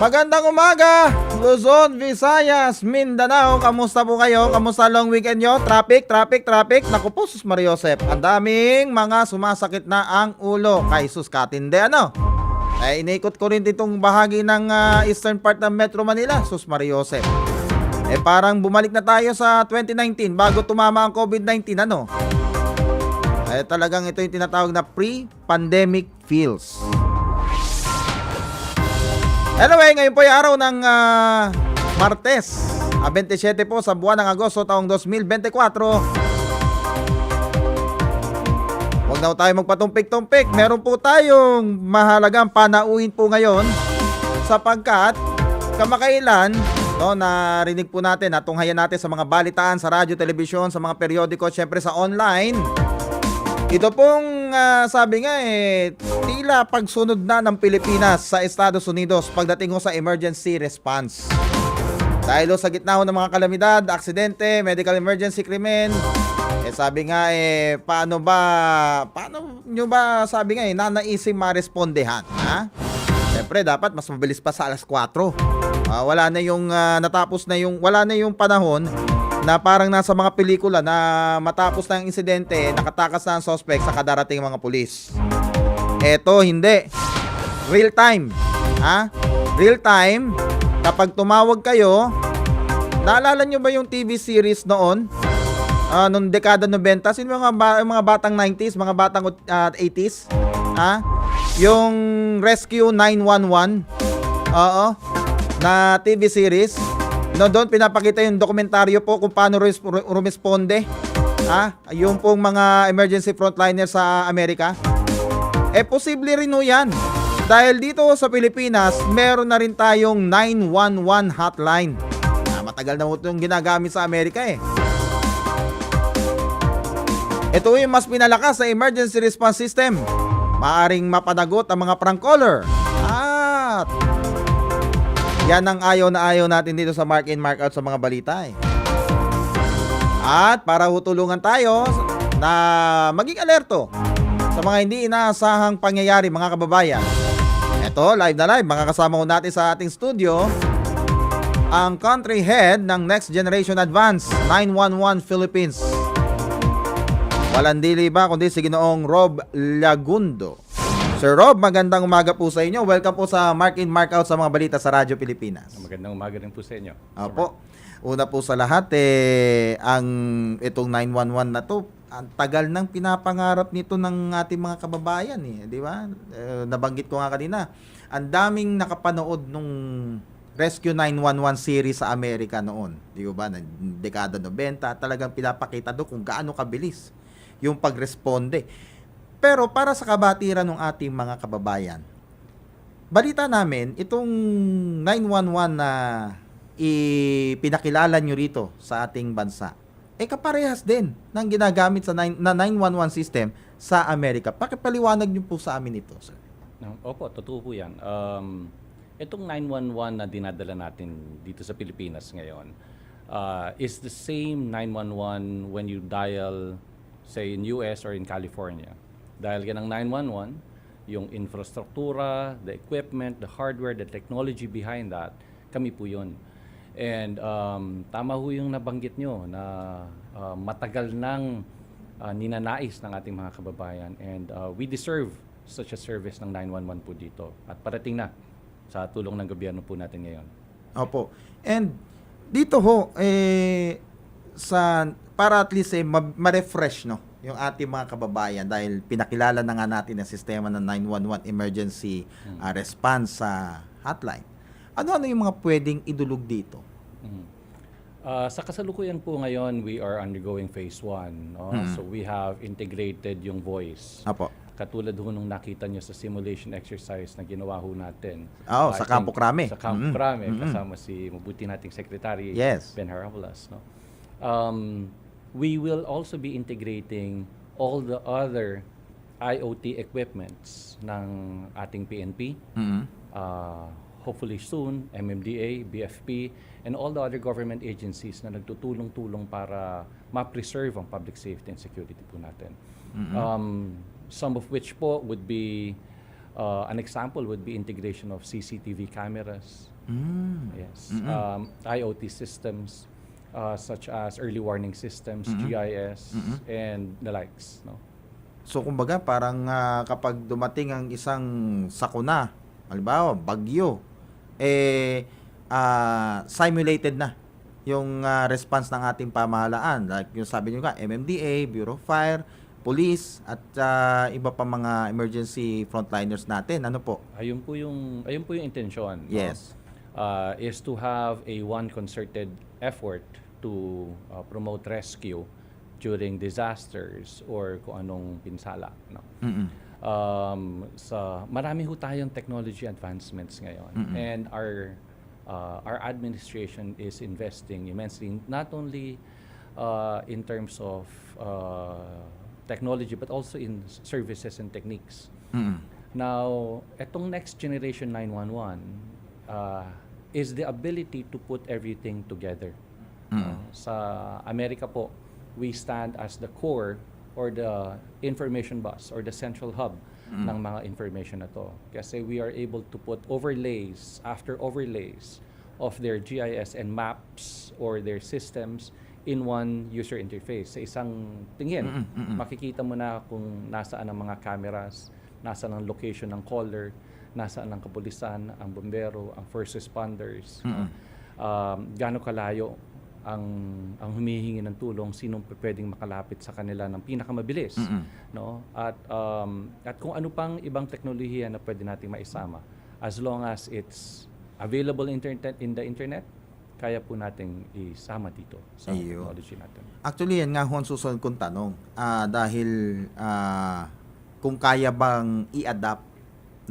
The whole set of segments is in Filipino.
Magandang umaga, Luzon, Visayas, Mindanao. Kamusta po kayo? Kamusta long weekend nyo? Traffic. Naku po, sus Mariosep. Ang daming mga sumasakit na ang ulo. Kay sus katinde, ano? Inikot ko rin ditong bahagi ng eastern part ng Metro Manila, sus Mariosep. Parang bumalik na tayo sa 2019 bago tumama ang COVID-19, ano? Talagang ito yung tinatawag na pre-pandemic feels. Anyway, ngayon po yung araw ng Martes, 27 po sa buwan ng Agosto taong 2024. Huwag na tayo magpatumpik-tumpik. Meron po tayong mahalagang panauhin po ngayon sapagkat kamakailan, no, narinig po natin, natunghayan natin sa mga balitaan sa radyo, telebisyon, sa mga periodiko, syempre sa online. Ito pong sabi nga tila pagsunod na ng Pilipinas sa Estados Unidos pagdating sa emergency response. Dahil sa gitna ng mga kalamidad, aksidente, medical emergency, krimen, sabi nga paano nyo ba sabi nga nanaising marespondehan, ha? Siyempre dapat mas mabilis pa sa alas 4. Wala na yung panahon na parang nasa mga pelikula na matapos na ang insidente, nakatakas na ang suspect sa kadarating mga pulis. Eto, hindi. Real time. Real time. Kapag tumawag kayo, naalala nyo ba yung TV series noon? Noong dekada 90, sino yung mga batang 90s, mga batang 80s? Yung Rescue 911. Oo. Na TV series. No, doon pinapakita yung dokumentaryo po kung paano rumisponde yung pong mga emergency frontliners sa Amerika. Posible rin ho yan. Dahil dito sa Pilipinas, meron na rin tayong 911 hotline. Matagal na ho itong ginagamit sa Amerika Ito yung mas pinalakas sa emergency response system. Maaring mapanagot ang mga prank caller. Yan ang ayaw natin dito sa mark in, mark out sa mga balita At para tulungan tayo na maging alerto sa mga hindi inaasahang pangyayari, mga kababayan. Ito, live na live, makakasama ko natin sa ating studio ang country head ng Next Generation Advance 911 Philippines. Walang dili ba kundi si Ginoong Rob Lagundo. Sir Rob, magandang umaga po sa inyo. Welcome po sa Mark In, Mark Out sa mga balita sa Radyo Pilipinas. Magandang umaga rin po sa inyo. Opo. Una po sa lahat, ang itong 911 na to, ang tagal nang pinapangarap nito ng ating mga kababayan di ba? Nabanggit ko nga kanina, ang daming nakapanood nung Rescue 911 series sa Amerika noon. Di ba? Na dekada 90, talagang pinapakita do kung gaano kabilis yung pagresponde. Pero para sa kabatiran ng ating mga kababayan, balita namin, itong 911 na ipinakilala nyo rito sa ating bansa, kaparehas din ng ginagamit na 911 system sa Amerika. Pakipaliwanag nyo po sa amin ito, sir. Opo, totoo po yan. Itong 911 na dinadala natin dito sa Pilipinas ngayon is the same 911 when you dial, say, in US or in California. Dahil ka ng 911, yung infrastruktura, the equipment, the hardware, the technology behind that, kami po yun. And tama ho yung nabanggit nyo na matagal nang ninanais ng ating mga kababayan. And we deserve such a service ng 911 po dito. At parating na sa tulong ng gobyerno po natin ngayon. Opo. And dito ho, para at least ma-refresh, no? Yung ating mga kababayan dahil pinakilala na nga natin ang sistema ng 911 emergency response hotline. Ano yung mga pwedeng idulog dito? Sa kasalukuyan po ngayon, we are undergoing phase 1. So we have integrated yung voice. Apo. Katulad ho nung nakita nyo sa simulation exercise na ginawa ho natin. Sa Campo Crame. Sa Campo Crame, kasama si mabuti nating Secretary Ben Harabulas. No? We will also be integrating all the other IoT equipments ng ating PNP. Hopefully soon, MMDA, BFP, and all the other government agencies na nagtutulong-tulong para ma-preserve ang public safety and security po natin. Some of which po would be An example would be integration of CCTV cameras. Yes. IoT systems such as early warning systems, GIS, and the likes. No? So kumbaga parang kapag dumating ang isang sakuna, halimbawa bagyo, simulated na yung response ng ating pamahalaan. Like yung sabi nyo nga, MMDA, Bureau of Fire, Police, at iba pa mga emergency frontliners natin. Ano po? Ayun po yung intensyon. no? Yes. Is to have a one concerted effort to promote rescue during disasters or kung anong pinsala. No? Marami ho tayong technology advancements ngayon. And our administration is investing immensely, not only in terms of technology, but also in services and techniques. Now, etong next generation 911 is the ability to put everything together. Sa Amerika po, we stand as the core or the information bus or the central hub ng mga information na to. Kasi we are able to put overlays after overlays of their GIS and maps or their systems in one user interface. Sa isang tingin, makikita mo na kung nasaan ang mga cameras, nasaan ang location ng caller, nasaan ang kapulisan, ang bombero, ang first responders, gaano kalayo ang humihingi ng tulong, sinong pwedeng makalapit sa kanila ng pinakamabilis, no? At kung ano pang ibang teknolohiya na pwede nating maisama, as long as it's available in the internet, kaya po nating isama dito sa technology natin. Actually, yan nga ho ang susunod kong tanong. Dahil kung kaya bang i-adapt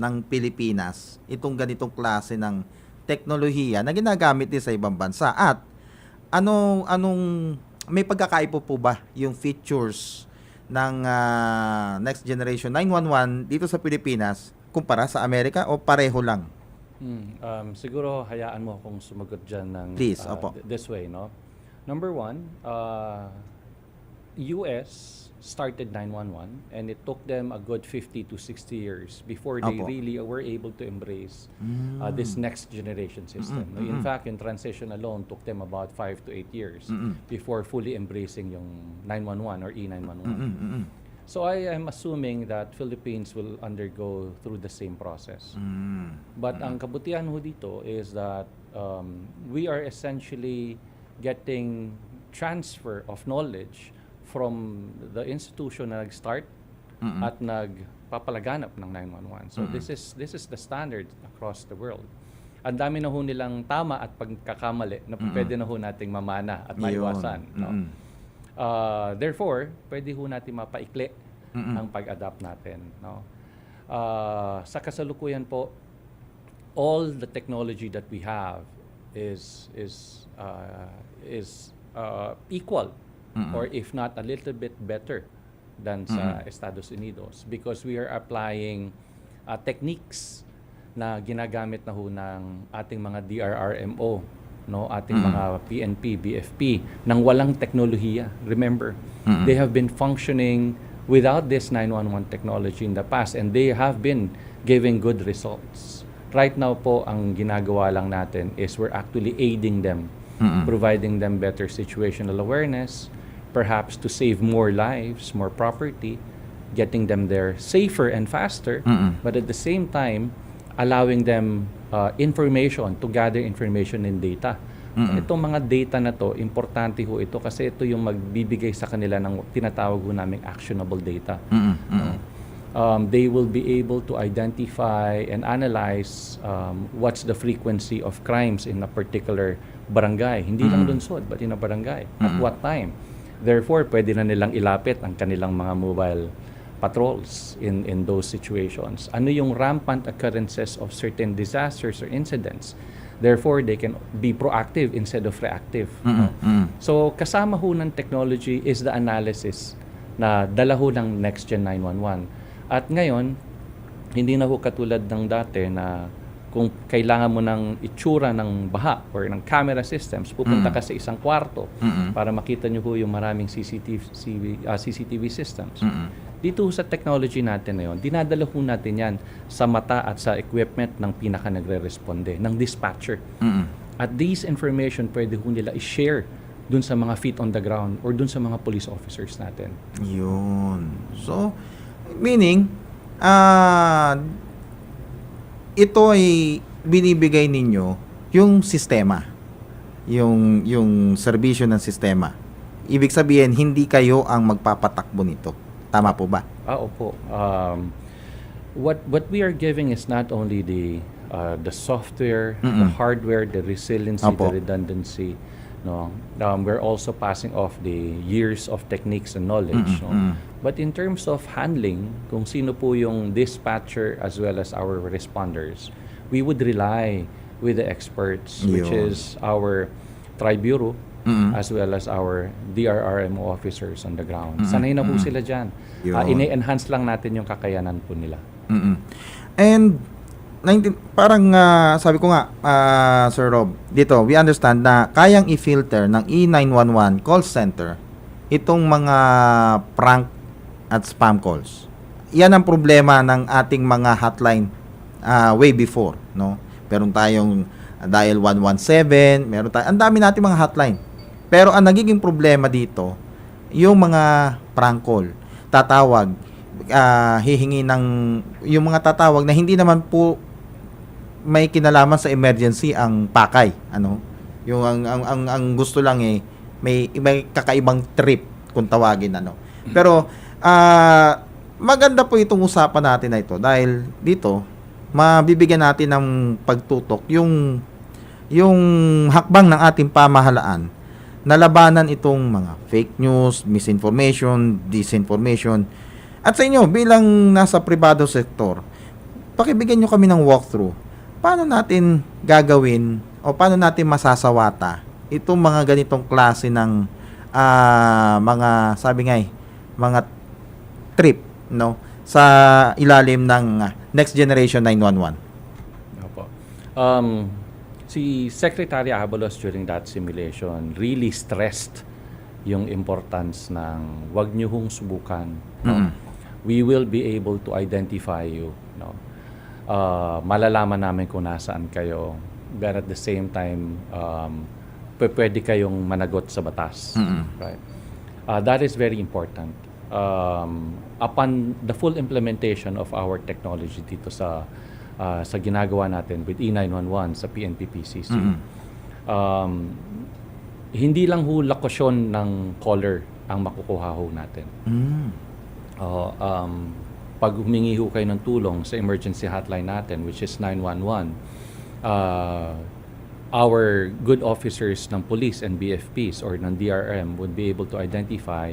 ng Pilipinas itong ganitong klase ng teknolohiya na ginagamit din sa ibang bansa, at anong may pagkakaiba po ba yung features ng next generation 911 dito sa Pilipinas kumpara sa Amerika, o pareho lang? Siguro hayaan mo akong sumagot dyan ng Please, opo. this way, no? Number one, US started 911 and it took them a good 50 to 60 years before they Opo. really were able to embrace this next generation system. No, in fact, yung transition alone took them about 5 to 8 years before fully embracing yung 911 or E911. So I am assuming that Philippines will undergo through the same process. But ang kabutihan ho dito is that we are essentially getting transfer of knowledge from the institution na nag-start at nagpapalaganap ng 911. So this is the standard across the world. Ang dami na ho nilang tama at pagkakamali na pwede na ho nating mamana at maiwasan. No? Therefore, pwede ho natin mapaikli ang pag-adapt natin. No? Sa kasalukuyan po, all the technology that we have is equal or if not a little bit better than sa Estados Unidos, because we are applying techniques na ginagamit na ho ng ating mga DRRMO, no, ating mga PNP, BFP, nang walang teknolohiya. Remember, they have been functioning without this 911 technology in the past, and they have been giving good results. Right now po, ang ginagawa lang natin is we're actually aiding them, providing them better situational awareness, perhaps to save more lives, more property, getting them there safer and faster, but at the same time, allowing them information, to gather information and data. Itong mga data na to, importante ho ito kasi ito yung magbibigay sa kanila ng tinatawag ho naming actionable data. They will be able to identify and analyze what's the frequency of crimes in a particular barangay. Hindi lang lungsod, but in a barangay. At what time. Therefore, pwede na nilang ilapit ang kanilang mga mobile patrols in those situations. Ano yung rampant occurrences of certain disasters or incidents. Therefore, they can be proactive instead of reactive. No? So, kasama ho ng technology is the analysis na dala ho ng Next Gen 911. At ngayon, hindi na ho katulad ng dati na kung kailangan mo ng itsura ng baha or ng camera systems, pupunta ka sa isang kwarto para makita nyo ho yung maraming CCTV systems. dito sa technology natin ngayon, dinadala ho natin yan sa mata at sa equipment ng pinaka nagre-responde, ng dispatcher. At these information pwede ho nila i-share dun sa mga feet on the ground or dun sa mga police officers natin. Yun. So, meaning, ito ay binibigay ninyo yung sistema. Yung serbisyo ng sistema. Ibig sabihin, hindi kayo ang magpapatakbo nito. Tama po ba? Opo. What we are giving is not only the software, the hardware, the resiliency, Opo. the redundancy. No, we're also passing off the years of techniques and knowledge. No? But in terms of handling, kung sino po yung dispatcher as well as our responders, we would rely with the experts, which Yun. is our tri-bureau, as well as our DRRMO officers on the ground. Sanay na po sila dyan. Yun. Ine-enhance lang natin yung kakayanan po nila. And parang sabi ko nga, Sir Rob, dito, we understand na kayang i-filter ng E911 call center itong mga prank at spam calls. Yan ang problema ng ating mga hotline way before, no? Meron tayong dial 117, meron tayong, ang dami nating mga hotline. Pero ang nagiging problema dito, yung mga prank call, tatawag, hihingi ng, yung mga tatawag na hindi naman po may kinalaman sa emergency ang pakay, ano? Yung ang gusto lang may kakaibang trip kung tawagin, ano. Pero maganda po itong usapan natin na ito dahil dito mabibigyan natin ng pagtutok yung hakbang ng ating pamahalaan na labanan itong mga fake news, misinformation, disinformation. At sa inyo bilang nasa pribado sektor, pakibigyan nyo kami ng walkthrough. Paano natin gagawin o paano natin masasawata itong mga ganitong klase ng mga sabi nga mga trip, no, sa ilalim ng Next Generation 911. Opo. Si Secretary Abalos during that simulation really stressed yung importance ng wag niyo hong subukan. No? We will be able to identify you. No? Malalaman namin kung nasaan kayo. But at the same time, pwede kayong managot sa batas. Right? That is very important. Upon the full implementation of our technology dito sa ginagawa natin with E911 sa PNP-PCC, hindi lang ho lokasyon ng caller ang makukuha ho natin. Pag humingi ho kayo ng tulong sa emergency hotline natin, which is 911, our good officers ng police and BFPs or ng DRM would be able to identify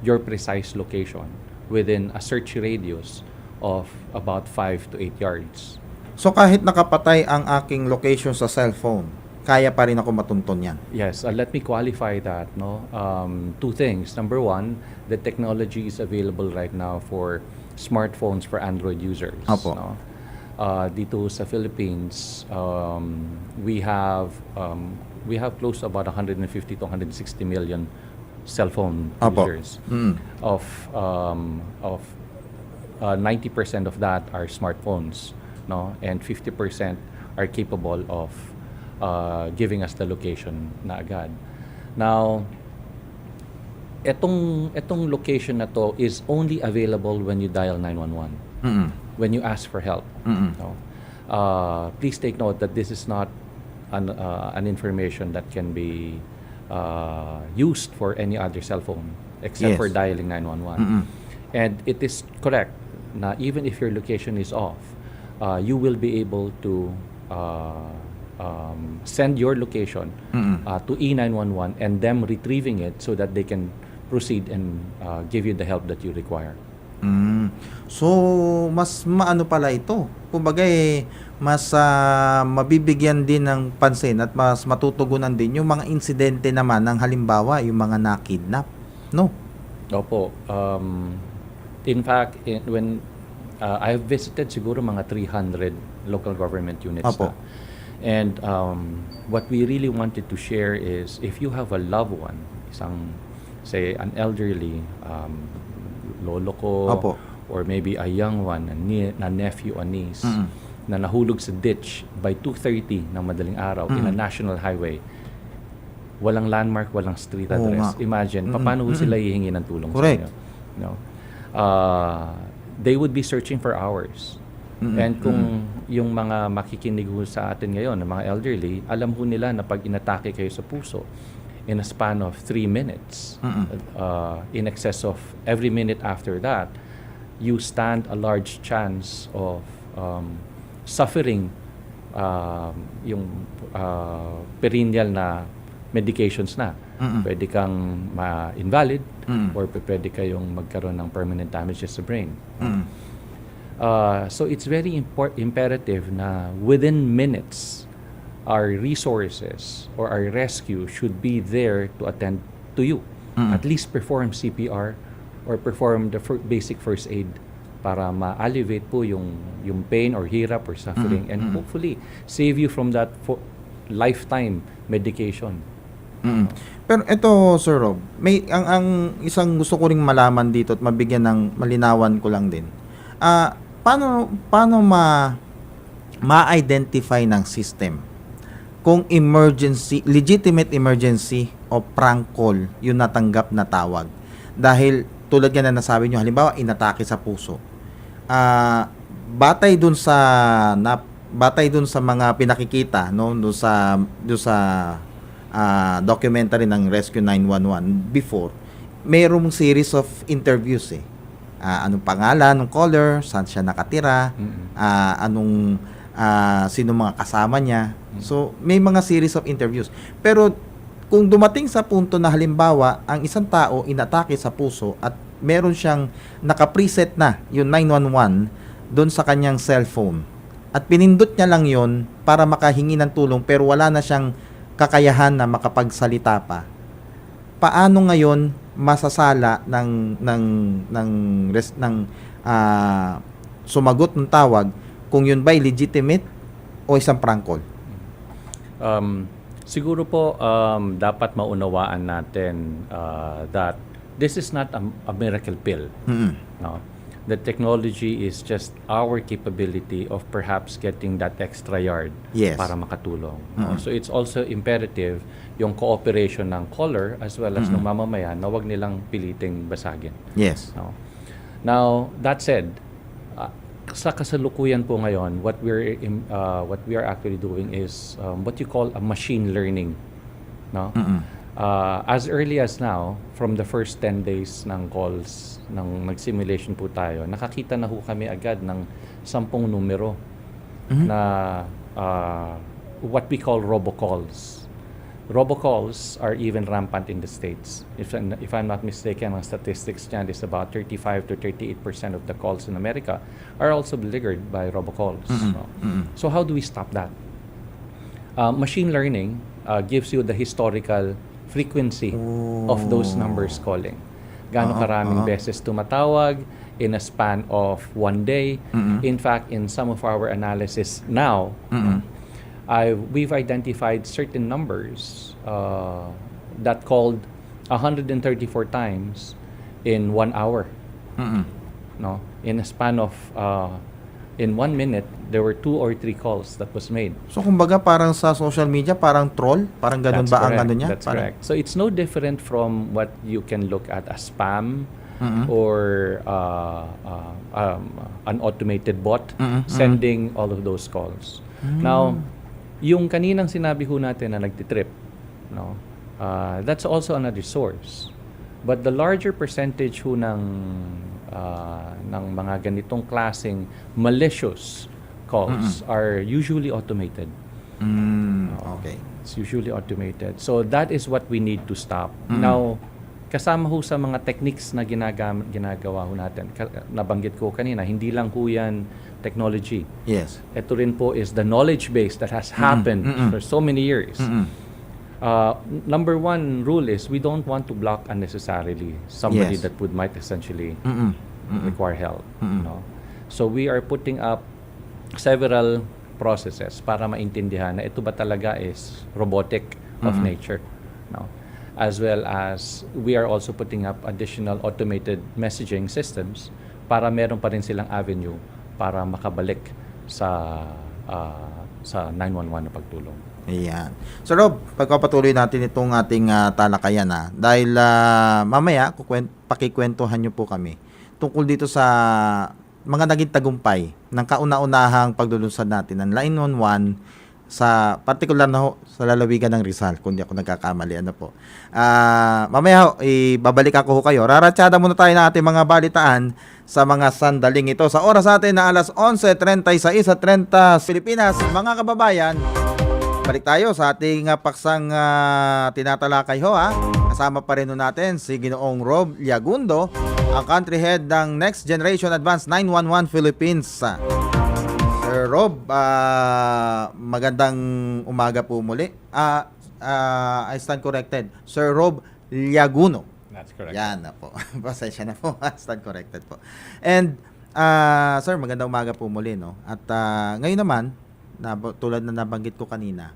your precise location within a search radius of about 5 to 8 yards. So kahit nakapatay ang aking location sa cellphone, kaya pa rin ako matuntun yan. Yes, let me qualify that. No, two things. Number one, the technology is available right now for smartphones for Android users. Apo. No? Dito sa Philippines, we have close to about 150 to 160 million cell phone Apo. users. Of 90% of that are smartphones, no, and 50% are capable of giving us the location na agad. Now, etong location na to is only available when you dial 911. When you ask for help. No? Please take note that this is not an information that can be used for any other cell phone except Yes. for dialing 911. And it is correct na even if your location is off, you will be able to send your location to E911 and them retrieving it so that they can proceed and give you the help that you require. So, mas maano pala ito. Kumbaga mas mabibigyan din ng pansin at mas matutugunan din yung mga insidente naman ng halimbawa yung mga nakidnap. No? Opo. In fact, when I've visited siguro mga 300 local government units Opo. na. And what we really wanted to share is if you have a loved one, say an elderly lolo ko, Opo. or maybe a young one, na nephew or niece, Mm-mm. na nahulog sa ditch by 2:30 ng madaling araw in a national highway. Walang landmark, walang street Oo address. nga. Imagine, Mm-mm. paano sila hihingi ng tulong Correct. sa inyo? No? They would be searching for hours. Mm-mm. And kung yung mga makikinig ho sa atin ngayon, ng mga elderly, alam ho nila na pag inatake kayo sa puso, in a span of 3 minutes, in excess of every minute after that, you stand a large chance of suffering yung perennial na medications na. Pwede kang ma-invalid or pwede kayong magkaroon ng permanent damages sa brain. So it's very imperative na within minutes, our resources or our rescue should be there to attend to you. At least perform CPR or perform the basic first aid para ma-alleviate po yung pain or hirap or suffering and hopefully save you from that lifetime medication. Pero ito, Sir Rob, may ang isang gusto ko ring malaman dito at mabigyan ng malinawan ko lang din. Paano ma-identify ng system kung legitimate emergency o prank call yung natanggap na tawag? Dahil tulad yan na nasabi nyo, halimbawa inatake sa puso. Batay dun sa mga pinakikita, no, dun sa documentary ng Rescue 911 before, mayroong series of interviews anong pangalan ng caller, saan siya nakatira, sino mga kasama niya. So may mga series of interviews. Pero kung dumating sa punto na halimbawa ang isang tao inatake sa puso at meron siyang naka-preset na yung 911 doon sa kanyang cellphone at pinindot niya lang yon para makahingi ng tulong pero wala na siyang kakayahan na makapagsalita pa, paano ngayon masasala ng sumagot ng tawag kung yun ba'y legitimate o isang prank call? Siguro po dapat maunawaan natin that this is not a miracle pill. No? The technology is just our capability of perhaps getting that extra yard para makatulong. No? So it's also imperative yung cooperation ng caller as well as ng mamamayan na wag nilang piliting basagin. Yes. No? Now, that said, sa kasalukuyan po ngayon, what we are actually doing is what you call a machine learning. No? As early as now, from the first 10 days ng calls, nang nag-simulation po tayo, nakakita na ho kami agad ng 10 numero na what we call robocalls. Robocalls are even rampant in the States. If I'm not mistaken, ang statistics niyan is about 35 to 38% of the calls in America are also beleaguered by robocalls. So how do we stop that? Machine learning gives you the historical frequency of those numbers calling. Gaano karaming beses tumatawag in a span of 1 day. In fact, in some of our analysis now, we've identified certain numbers that called 134 times in 1 hour. No, in a span of in 1 minute, there were 2 or 3 calls that was made. So kumbaga parang sa social media, parang troll? Parang ganun That's ba ang correct. ano niya? That's correct. So it's no different from what you can look at as spam or an automated bot sending all of those calls. Now, yung kaninang sinabi ho natin na nagtitrip, no, that's also another source. But the larger percentage ho ng mga ganitong klaseng malicious calls are usually automated. Okay. It's usually automated. So that is what we need to stop. Now, kasama ho sa mga techniques na ginagawa ho natin, nabanggit ko kanina, hindi lang ho yan technology. Yes. Ito rin po is the knowledge base that has happened for so many years. Number one rule is we don't want to block unnecessarily somebody Yes. that might essentially require help. No? So we are putting up several processes para maintindihan na ito ba talaga is robotic of nature. No? as well as we are also putting up additional automated messaging systems para meron pa rin silang avenue para makabalik sa sa 911 na pagtulong. Ayan. So Rob, pagpapatuloy natin itong ating talakayan dahil mamaya pakikwentuhan nyo po kami tungkol dito sa mga naging tagumpay ng kauna-unahang paglulunsad natin ng 911 sa particular na sa lalawigan ng Rizal, kung di ako nagkakamali. Ano po. Mamaya ibabalik ako kayo. Raratsyada muna tayo ng ating mga balitaan sa mga sandaling ito. Sa oras natin na alas 11:36 at 30 Pilipinas, mga kababayan, balik tayo sa ating paksang tinatalakay Kasama pa rin natin si Ginoong Rob Llagundo, ang country head ng Next Generation Advanced 911 Philippines. Sir Rob, magandang umaga po muli. I stand corrected. Sir Rob Llaguno. That's correct. Yan na po. Pasensya na po. Stand corrected po. And, sir, magandang umaga po muli, no? At ngayon naman, tulad na nabanggit ko kanina,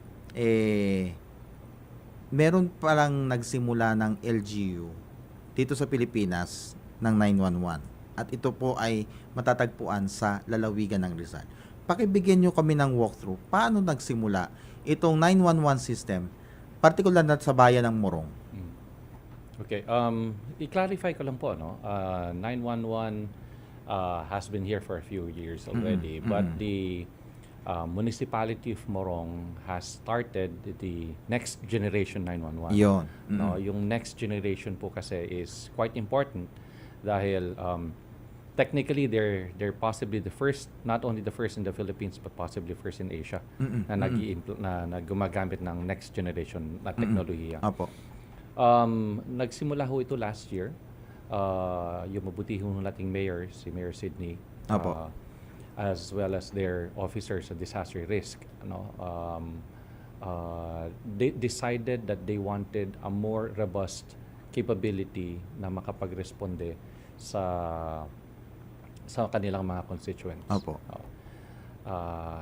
meron palang nagsimula ng LGU dito sa Pilipinas ng 911. At ito po ay matatagpuan sa lalawigan ng Rizal. Pakibigyan nyo kami ng walkthrough. Paano nagsimula itong 911 system, particular na sa bayan ng Morong? Okay, i-clarify ko lang po, no? 911 has been here for a few years already, but the municipality of Morong has started the next generation 911. Yun. No, yung next generation po kasi is quite important dahil technically they're possibly the first, not only the first in the Philippines but possibly first in Asia na gumagamit ng next generation na teknolohiya. Apo. Nagsimula ho ito last year. Yung mabuti ho nating mayor, si Mayor Sydney, Apo. as well as their officers of disaster risk, they decided that they wanted a more robust capability na makapagresponde sa kanilang mga constituents. Opo.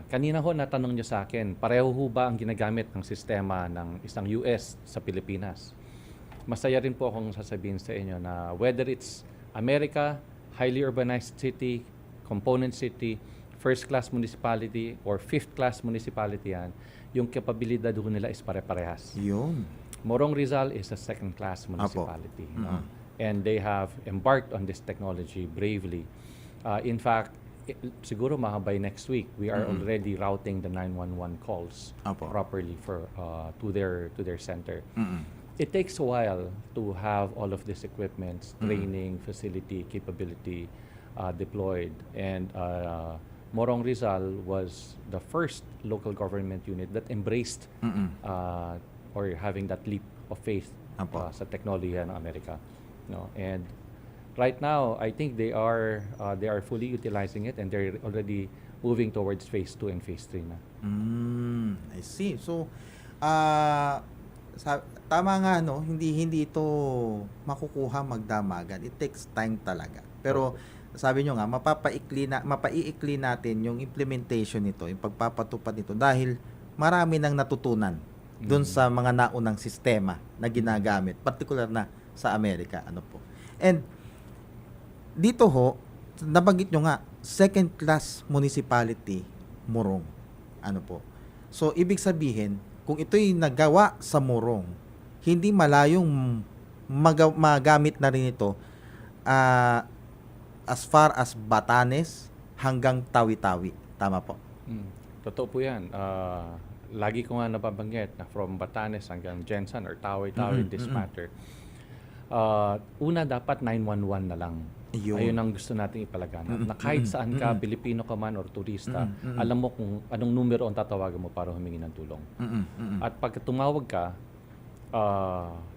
Kanina ho natanong niyo sa akin, pareho ho ba ang ginagamit ng sistema ng isang US sa Pilipinas? Masaya rin po akong sasabihin sa inyo na whether it's America, highly urbanized city, component city, first-class municipality, or fifth-class municipality yan, yung kapabilidad ho nila is pare-parehas. Yun. Morong Rizal is a second-class municipality. And they have embarked on this technology bravely. In fact, siguro by next week, we are already routing the 911 calls properly to their center. It takes a while to have all of this equipment, training, facility, capability deployed. And Morong Rizal was the first local government unit that embraced or having that leap of faith sa teknolohiya ng Amerika. No? And right now, I think they are fully utilizing it and they're already moving towards phase 2 and phase 3 na. I see. So, tama nga, no? Hindi ito makukuha magdamagan. It takes time talaga. Pero sabi nyo nga, mapaiikli natin yung implementation nito, yung pagpapatupad nito dahil marami nang natutunan doon sa mga naunang sistema na ginagamit, particular na sa Amerika. Ano po. And dito ho, nabanggit nyo nga, second class municipality, Morong. Ano po. So, ibig sabihin, kung ito'y nagawa sa Morong, hindi malayong magamit na rin ito as far as Batanes hanggang Tawi-Tawi. Tama po? Totoo po yan. Lagi ko nga nababanggit na from Batanes hanggang Jensen or Tawi-Tawi in this matter. Una, dapat 911 na lang. Ayun ang gusto nating ipalaganap. Na kahit saan ka, Pilipino ka man or turista, alam mo kung anong numero ang tatawagan mo para humingi ng tulong. At pag tumawag ka,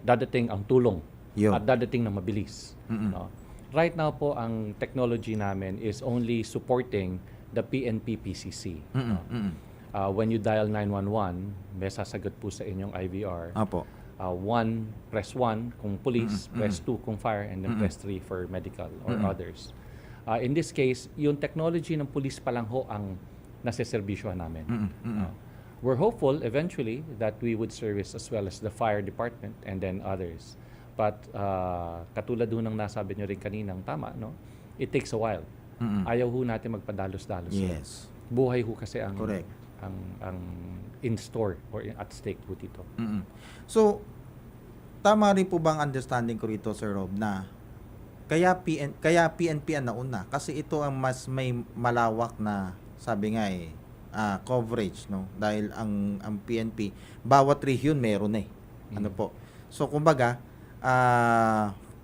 dadating ang tulong. At dadating na mabilis. No? Right now po, ang technology namin is only supporting the PNP PCC. When you dial 911, may sasagot po sa inyong IVR. Apo. 1, press 1 kung police, press 2 kung fire, and then press 3 for medical or others. In this case, yung technology ng police pa lang ho ang nasiservisyohan namin. we're hopeful eventually that we would service as well as the fire department and then others. But katulad ho ng nasabi nyo rin kaninang tama, no? It takes a while. Ayaw ho natin magpadalos-dalos. Yes. Buhay ho kasi ang Correct. ang in store or at stake po dito. So, tama rin po bang understanding ko rito, Sir Rob, na kaya PNP ang nauna kasi ito ang mas may malawak na, sabi nga coverage, no? Dahil ang PNP bawat region meron ano po. So kumbaga,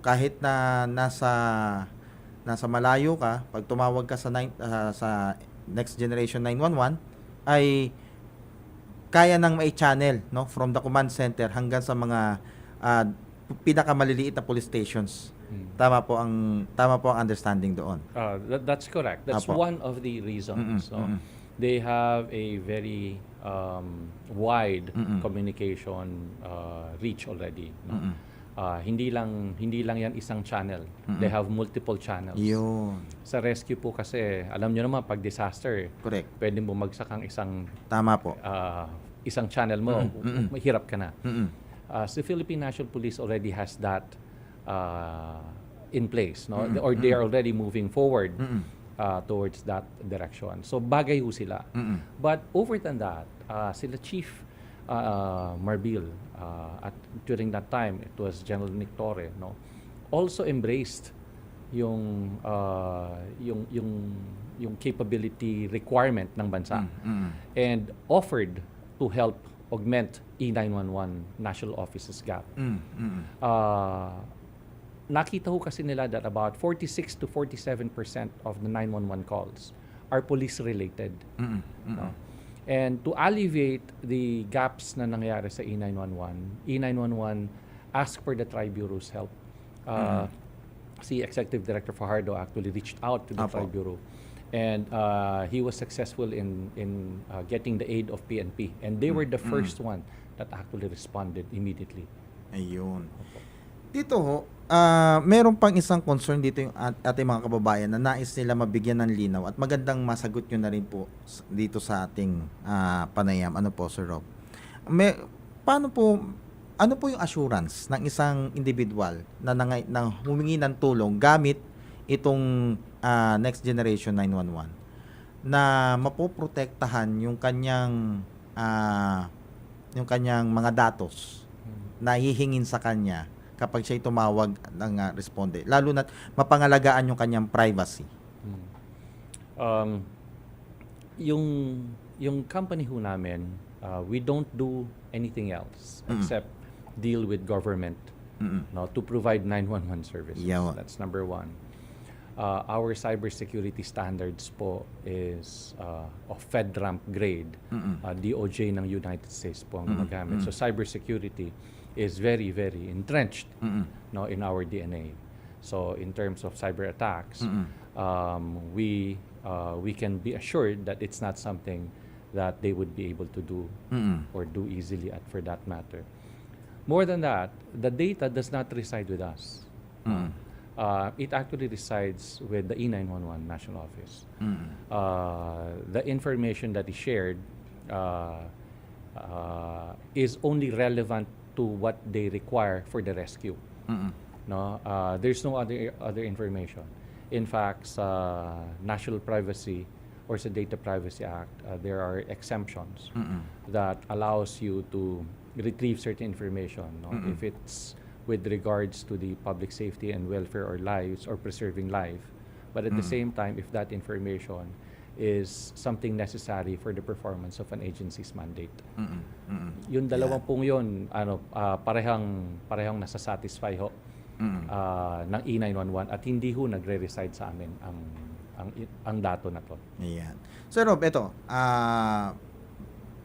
kahit na nasa malayo ka, pag tumawag ka sa Next Generation 911 ay kaya nang mai-channel, no, from the command center hanggang sa mga pinakamaliliit na police stations. Tama po ang understanding doon. That's correct. That's Apo. one of the reasons. So, they have a very wide communication reach already. No? Hindi lang yan isang channel. They have multiple channels. Yun. Sa rescue po kasi, alam nyo naman, pag disaster, Correct. pwedeng bumagsak ang Tama po. isang channel mo, mahirap ka na. Mm-mm. The Philippine National Police already has that in place, no? Or they are already moving forward towards that direction. So bagay ho sila. But over than that, sila Chief Marbil, at during that time, it was General Nick Torre, no? Also embraced yung capability requirement ng bansa and offered to help augment E911 National Office's gap. Nakita ho kasi nila that about 46 to 47% of the 911 calls are police-related. No? And to alleviate the gaps na nangyari sa E911 asked for the Tri-Bureau's help. Si Executive Director Fajardo actually reached out to the Apo. Tri-Bureau. And he was successful in getting the aid of PNP. And they were the first one that actually responded immediately. Ayun. Dito ho, meron pang isang concern dito yung ating mga kababayan na nais nila mabigyan ng linaw at magandang masagot nyo na rin po dito sa ating panayam. Ano po, Sir Rob? Ano po yung assurance ng isang individual na humingi ng tulong gamit itong Next Generation 911 na mapoprotektahan yung kanyang mga datos na hihingin sa kanya kapag siya'y tumawag ng responde, lalo na mapangalagaan yung kanyang privacy. Yung company ho namin, we don't do anything else except deal with government, no, to provide 911 services. Yeah. That's number one. Our cybersecurity standards po is of FedRAMP grade. DOJ ng United States po ang gumagamit. So cybersecurity is very, very entrenched, no, in our DNA. So in terms of cyber attacks, we can be assured that it's not something that they would be able to do or do easily for that matter. More than that, the data does not reside with us. It actually resides with the E911 National Office. The information that is shared is only relevant to what they require for the rescue. No, there's no other information. In fact, sa National Privacy or sa Data Privacy Act, there are exemptions that allows you to retrieve certain information. No? If it's with regards to the public safety and welfare or lives or preserving life, but at the same time, if that information is something necessary for the performance of an agency's mandate. Yung dalawang pong yun, parehang nasa-satisfy ho ng E911 at hindi ho nagre-reside sa amin ang dato na to. Ayan. So Rob, ito,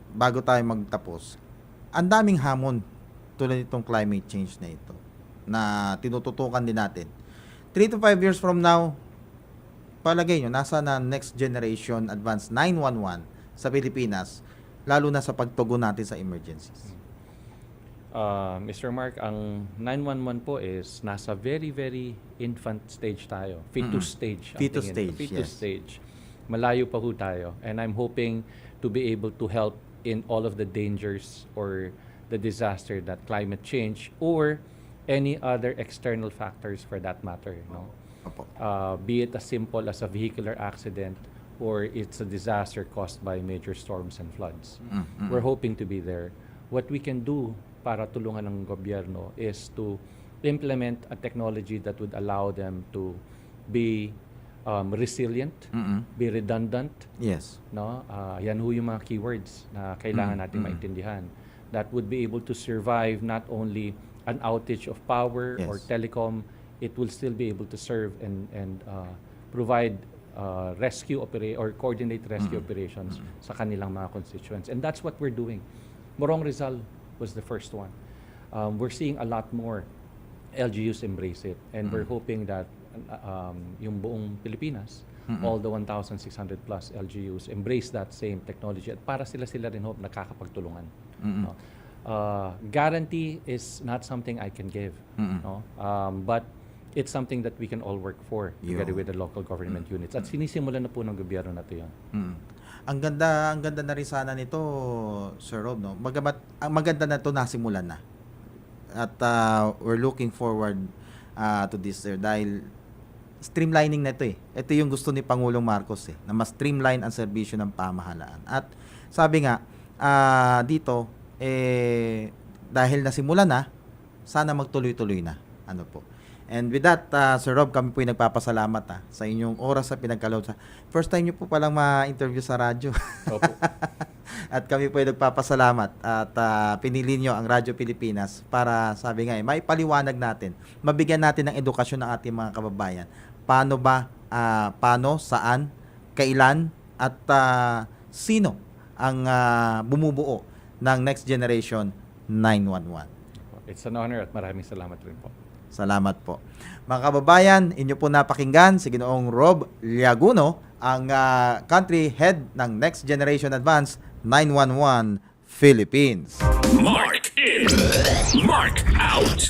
bago tayo magtapos, ang daming hamon tulad itong climate change na ito na tinututukan din natin. 3 to 5 years from now, palagay nyo, nasa na next generation advanced 911 sa Pilipinas, lalo na sa pagtugon natin sa emergencies. Mr. Mark, ang 911 po is nasa very, very infant stage tayo. Fetus stage. ang Fetus tingin ko. stage, Fetus yes. stage. Malayo pa ho tayo. And I'm hoping to be able to help in all of the dangers or the disaster that climate change or any other external factors for that matter, no? Opo. Be it as simple as a vehicular accident or it's a disaster caused by major storms and floods. We're hoping to be there. What we can do para tulungan ng gobyerno is to implement a technology that would allow them to be resilient, be redundant, Yes. no? Yan ho yung mga keywords na kailangan natin maintindihan. That would be able to survive not only an outage of power or Yes. telecom, it will still be able to serve and provide rescue or coordinate rescue operations sa kanilang mga constituents. And that's what we're doing. Morong Rizal was the first one. We're seeing a lot more LGUs embrace it. And we're hoping that yung buong Pilipinas, all the 1,600 plus LGUs embrace that same technology at para sila rin hope nakakapagtulungan. No? Guarantee is not something I can give, no? But it's something that we can all work for together with the local government units. At sinisimulan na po ng gobyerno natin yun. Ang ganda na rin sana nito, Sir Rob, no? Ang maganda na to nasimulan na. At we're looking forward to this, sir, dahil streamlining na ito eh. Ito yung gusto ni Pangulong Marcos eh, na mas streamline ang serbisyo ng pamahalaan. At sabi nga, dito, dahil nasimulan na, sana magtuloy-tuloy na. Ano po. And with that, Sir Rob, kami po yung nagpapasalamat sa inyong oras sa pinagkaloob. First time nyo po palang ma-interview sa radyo. Opo. At kami po yung nagpapasalamat at pinili nyo ang Radyo Pilipinas para, sabi nga may paliwanag natin, mabigyan natin ng edukasyon ng ating mga kababayan. Paano ba, saan, kailan, at sino ang bumubuo ng Next Generation 911. It's an honor at maraming salamat rin po. Salamat po. Mga kababayan, inyo po napakinggan si Ginoong Rob Liaguno, ang country head ng Next Generation Advance 911 Philippines. Mark in, Mark out.